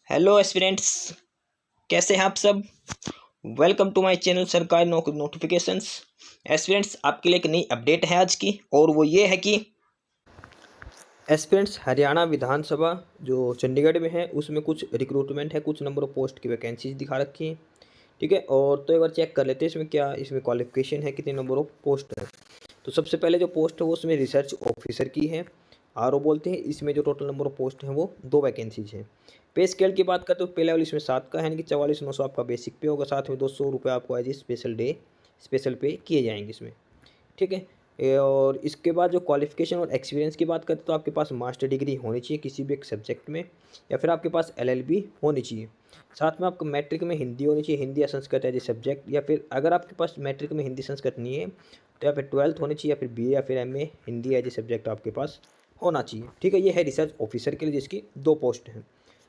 Hello aspirants, कैसे हैं आप सब। वेलकम टू माय चैनल सरकारी नोटिफिकेशंस। एस्पिरेंट्स, आपके लिए एक नई अपडेट है आज की, और वो ये है कि एस्पिरेंट्स हरियाणा विधानसभा जो चंडीगढ़ में है उसमें कुछ रिक्रूटमेंट है, कुछ नंबर ऑफ पोस्ट की वैकेंसीज दिखा रखी हैं। ठीक है, और तो एक बार चेक कर लेते हैं इसमें क्वालिफिकेशन है, कितने नंबर ऑफ पोस्ट है। तो सबसे पहले जो पोस्ट है वो उसमें रिसर्च ऑफिसर की है, आर ओ बोलते हैं। इसमें जो टोटल नंबर ऑफ पोस्ट हैं वो 2 वैकेंसीज हैं। पे स्केल की बात करते तो पे लेवल इसमें 7 का है, यानी कि 44,900 आपका बेसिक पे होगा, साथ में 200 रुपये आपको एज स्पेशल पे किए जाएंगे इसमें। ठीक है, और इसके बाद जो क्वालिफिकेशन और एक्सपीरियंस की बात करते तो आपके पास मास्टर डिग्री होनी चाहिए किसी भी एक सब्जेक्ट में, या फिर आपके पास LLB होनी चाहिए। साथ में आपको मैट्रिक में हिंदी होनी चाहिए, हिंदी या संस्कृत एज ए सब्जेक्ट, या फिर अगर आपके पास मैट्रिक में हिंदी संस्कृत नहीं है तो या फिर 12th होनी चाहिए, या फिर BA या फिर MA Hindi as a subject आपके पास होना चाहिए। ठीक है, ये है रिसर्च ऑफिसर के लिए जिसकी 2 पोस्ट हैं।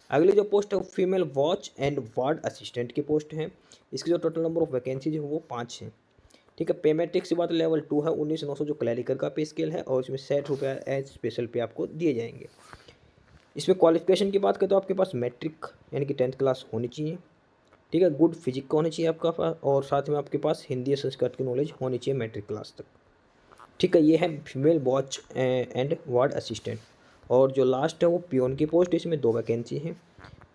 अगली जो पोस्ट है वो female watch and ward assistant की पोस्ट है। इसकी जो टोटल नंबर ऑफ वैकेंसीज है वो 5 हैं। ठीक है, पे मैट्रिक्स की बात लेवल 2 है, 19,900 जो क्लैरिकल का पे स्केल है, और इसमें 60 रुपये एज स्पेशल पे आपको दिए जाएंगे। इसमें क्वालिफिकेशन की बात करें तो आपके पास मैट्रिक यानी कि 10th क्लास होनी चाहिए। ठीक है, गुड फिजिक का होनी चाहिए आपका पास, और साथ में आपके पास हिंदी या संस्कृत की नॉलेज होनी चाहिए मैट्रिक क्लास तक। ठीक है, ये है female watch and ward assistant. और जो लास्ट है वो पियोन की पोस्ट, इसमें 2 वैकेंसी हैं।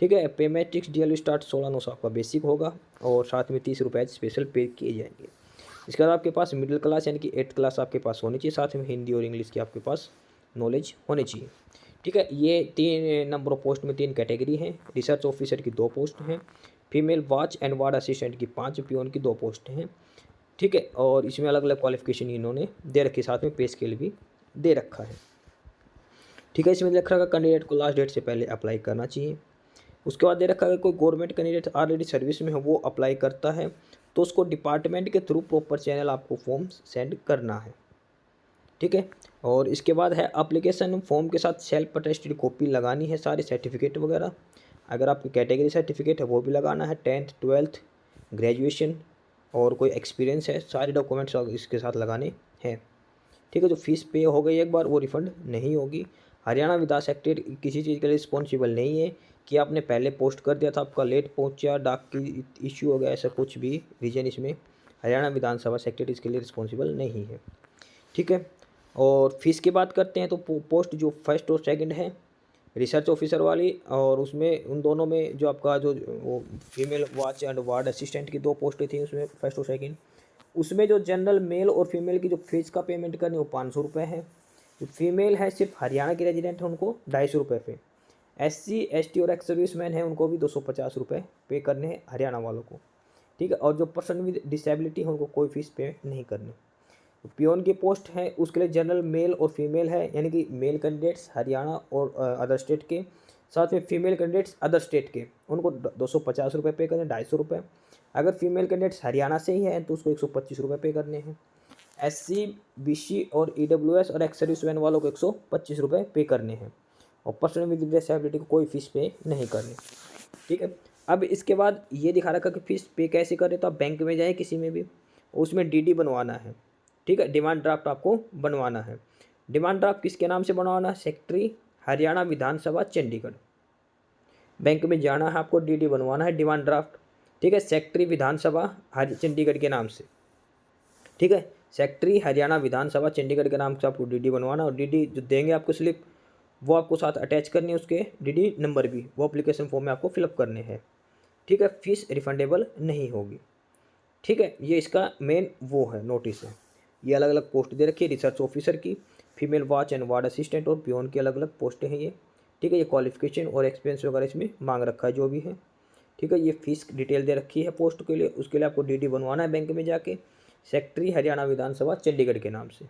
ठीक है, पे मैट्रिक्स DL स्टार्ट 16,900 आपका बेसिक होगा, और साथ में 30 रुपये स्पेशल पे किए जाएंगे। इसके बाद आपके पास मिडिल क्लास यानी कि 8th क्लास आपके पास होनी चाहिए, साथ में हिंदी और इंग्लिश की आपके पास नॉलेज होनी चाहिए। ठीक है, ये 3 नंबर ऑफ पोस्ट में 3 कैटेगरी हैं। रिसर्च ऑफिसर की 2 पोस्ट हैं, female watch and ward assistant की 5, पियोन की 2 पोस्ट हैं। ठीक है, और इसमें अलग अलग क्वालिफिकेशन इन्होंने दे रखी, साथ में पे स्केल भी दे रखा है। ठीक है, इसमें दे रखा है कैंडिडेट को लास्ट डेट से पहले अप्लाई करना चाहिए। उसके बाद दे रखा है कोई गवर्नमेंट कैंडिडेट ऑलरेडी सर्विस में है वो अप्लाई करता है तो उसको डिपार्टमेंट के थ्रू प्रॉपर चैनल आपको फॉर्म सेंड करना है। ठीक है, और इसके बाद है एप्लीकेशन फॉर्म के साथ सेल्फ अटेस्टेड कॉपी लगानी है, सारे सर्टिफिकेट वगैरह। अगर आपकी कैटेगरी सर्टिफिकेट है वो भी लगाना है, 10th 12th ग्रेजुएशन और कोई एक्सपीरियंस है, सारे डॉक्यूमेंट्स इसके साथ लगाने हैं। ठीक है, जो फीस पे हो गई एक बार वो रिफ़ंड नहीं होगी। हरियाणा विकास सेक्टर किसी चीज़ के लिए रिस्पॉन्सिबल नहीं है कि आपने पहले पोस्ट कर दिया था, आपका लेट पहुंचा, डाक की इश्यू हो गया, ऐसा कुछ भी रीजन इसमें हरियाणा विधानसभा सेक्टर इसके लिए रिस्पॉन्सिबल नहीं है। ठीक है, और फीस की बात करते हैं तो पोस्ट जो फर्स्ट और सेकंड है रिसर्च ऑफिसर वाली, और उसमें उन दोनों में जो आपका जो वो female watch and ward assistant की 2 पोस्टें थी उसमें फर्स्ट और सेकंड, उसमें जो जनरल मेल और फीमेल की जो फीस का पेमेंट करनी है वो 500 रुपये है। जो फीमेल है सिर्फ हरियाणा के रेजिडेंट है उनको 250 रुपये पे, SC ST और एक्स सर्विसमैन है उनको भी 250 रुपये पे करने हैं हरियाणा वालों को। ठीक है, और जो पर्सन विद डिसेबिलिटी है उनको कोई फीस पे नहीं करनी। तो पियोन की पोस्ट है उसके लिए जनरल मेल और फीमेल है, यानी कि मेल कैंडिडेट्स हरियाणा और अदर स्टेट के, साथ में फीमेल कैंडिडेट्स अदर स्टेट के, उनको 250 रुपये पे करने, 250 रुपये। अगर फीमेल कैंडिडेट्स हरियाणा से ही हैं तो उसको 125 रुपये पे करने हैं। SC BC और EWS और एक्स सर्विसमैन वालों को 125 रुपये पे करने हैं, और पर्सन विद डिसेबिलिटी को कोई फीस पे नहीं करनी। ठीक है, अब इसके बाद ये दिखा रखा कि फीस पे कैसे करें, तो आप बैंक में जाएँ किसी में भी, उसमें DD बनवाना है। ठीक है, डिमांड ड्राफ्ट आपको बनवाना है। डिमांड ड्राफ्ट किसके नाम से बनवाना है, सेक्रेटरी हरियाणा विधानसभा चंडीगढ़। बैंक में जाना है आपको, DD बनवाना है डिमांड ड्राफ्ट। ठीक है, सेक्रेटरी विधानसभा चंडीगढ़ के नाम से। ठीक है, सेक्रेटरी हरियाणा विधानसभा चंडीगढ़ के नाम से आपको DD बनवाना, और DD जो देंगे आपको स्लिप वो आपको साथ अटैच करनी है, उसके DD नंबर भी वो अप्लीकेशन फॉर्म में आपको फिलअप करने हैं। ठीक है, फीस रिफंडेबल नहीं होगी। ठीक है, ये इसका मेन वो है नोटिस है। ये अलग अलग पोस्ट दे रखी है, रिसर्च ऑफिसर की, female watch and ward assistant और पियोन की अलग अलग पोस्टें हैं ये। ठीक है, ये क्वालिफिकेशन और एक्सपीरियंस वगैरह इसमें मांग रखा है जो भी है। ठीक है, ये फीस डिटेल दे रखी है पोस्ट के लिए, उसके लिए आपको DD बनवाना है बैंक में जाके, सेक्रेटरी हरियाणा विधानसभा चंडीगढ़ के नाम से।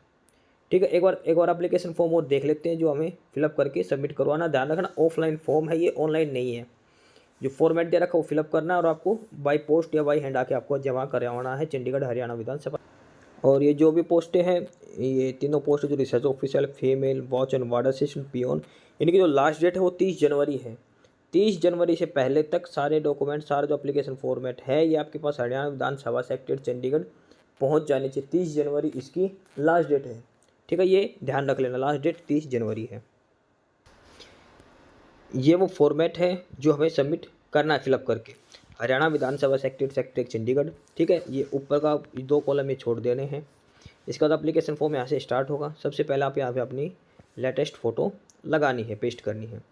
ठीक है, एक बार एप्लीकेशन फॉर्म और देख लेते हैं जो हमें फिलअप करके सबमिट करवाना। ध्यान रखना ऑफलाइन फॉर्म है ये, ऑनलाइन नहीं है। जो फॉर्मेट दे रखा है वो फिलअप करना है, और आपको बाई पोस्ट या बाई हैंड आके आपको जमा करवाना है चंडीगढ़ हरियाणा विधानसभा। और ये जो भी पोस्टें हैं, ये तीनों पोस्ट जो research officer, female watch and ward assistant, peon, इनकी जो लास्ट डेट है वो 30 जनवरी है। 30 जनवरी से पहले तक सारे डॉक्यूमेंट, सारा जो एप्लीकेशन फॉर्मेट है ये आपके पास हरियाणा विधानसभा सेक्टर चंडीगढ़ पहुंच जानी चाहिए। 30 जनवरी इसकी लास्ट डेट है। ठीक है, ये ध्यान रख लेना, लास्ट डेट 30 जनवरी है। ये वो फॉर्मेट है जो हमें सबमिट करना है फिलअप करके। हरियाणा विधानसभा सेक्टर 1 चंडीगढ़, ठीक है। ये ऊपर का 2 कॉलम ये छोड़ देने हैं। इसके बाद एप्लीकेशन फॉर्म यहाँ से स्टार्ट होगा। सबसे पहले आप यहाँ पे अपनी लेटेस्ट फ़ोटो लगानी है, पेस्ट करनी है।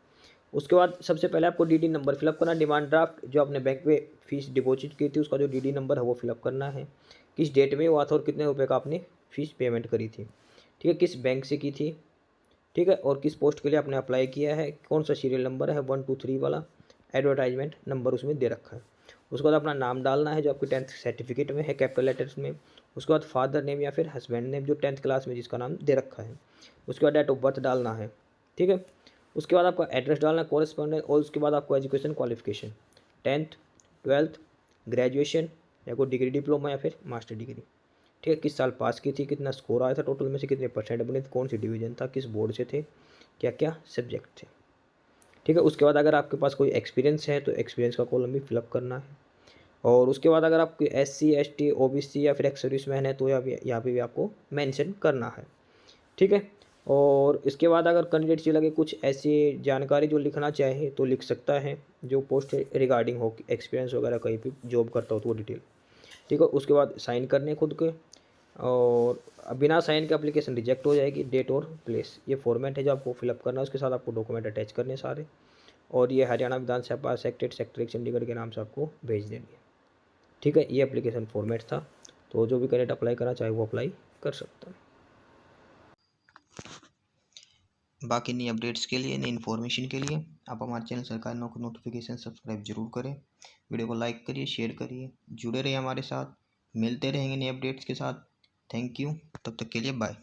उसके बाद सबसे पहले आपको डीडी नंबर फिलअप करना है। डिमांड ड्राफ्ट जो आपने बैंक में फ़ीस डिपॉजिट की थी उसका जो डीडी नंबर है वो फिलअप करना है। किस डेट में हुआ था और कितने रुपए का आपने फ़ीस पेमेंट करी थी, ठीक है। किस बैंक से की थी, ठीक है। और किस पोस्ट के लिए आपने अप्लाई किया है, कौन सा सीरियल नंबर है 1 2 3 वाला, एडवर्टाइजमेंट नंबर उसमें दे रखा है। उसके बाद अपना नाम डालना है जो आपके 10th सर्टिफिकेट में है कैपिटल लेटर्स में। उसके बाद फादर नेम या फिर हस्बैंड नेम जो 10th क्लास में जिसका नाम दे रखा है। उसके बाद डेट ऑफ बर्थ डालना है, ठीक है। उसके बाद आपका एड्रेस डालना है, कॉरेस्पॉन्डेंट। और उसके बाद आपको education qualification 10th 12th graduation या कोई डिग्री डिप्लोमा या फिर मास्टर डिग्री, ठीक है। किस साल पास की थी, कितना स्कोर आया था टोटल में से, कितने परसेंट बने थे, कौन सी डिवीजन था, किस बोर्ड से थे, क्या क्या सब्जेक्ट थे, ठीक है। उसके बाद अगर आपके पास कोई एक्सपीरियंस है तो एक्सपीरियंस का कॉलम भी फिलअप करना है। और उसके बाद अगर आप SC ST OBC या फिर एक्स सर्विसमैन है तो यहाँ पे भी आपको मेंशन करना है, ठीक है। और इसके बाद अगर कैंडिडेट से लगे कुछ ऐसी जानकारी जो लिखना चाहे तो लिख सकता है, जो पोस्ट रिगार्डिंग हो, एक्सपीरियंस वगैरह कहीं भी जॉब करता हो तो वो डिटेल, ठीक है। उसके बाद साइन करने खुद के, और बिना साइन के एप्लीकेशन रिजेक्ट हो जाएगी। डेट और प्लेस ये फॉर्मेट है जो आपको फिलअप करना है। उसके साथ आपको डॉक्यूमेंट अटैच करने सारे, और ये हरियाणा विधानसभा सेक्टर 1 चंडीगढ़ के नाम से आपको भेज देनी है, ठीक है। ये एप्लीकेशन फॉर्मेट था। तो जो भी कैंडिडेट अप्लाई करना चाहे वो अप्लाई कर सकता है। बाकी नई अपडेट्स के लिए, नई इन्फॉर्मेशन के लिए आप हमारे चैनल सरकार नौकरी नोटिफिकेशन सब्सक्राइब जरूर करें। वीडियो को लाइक करिए, शेयर करिए, जुड़े रहिए हमारे साथ। मिलते रहेंगे नए अपडेट्स के साथ। थैंक यू, तब तक के लिए बाय।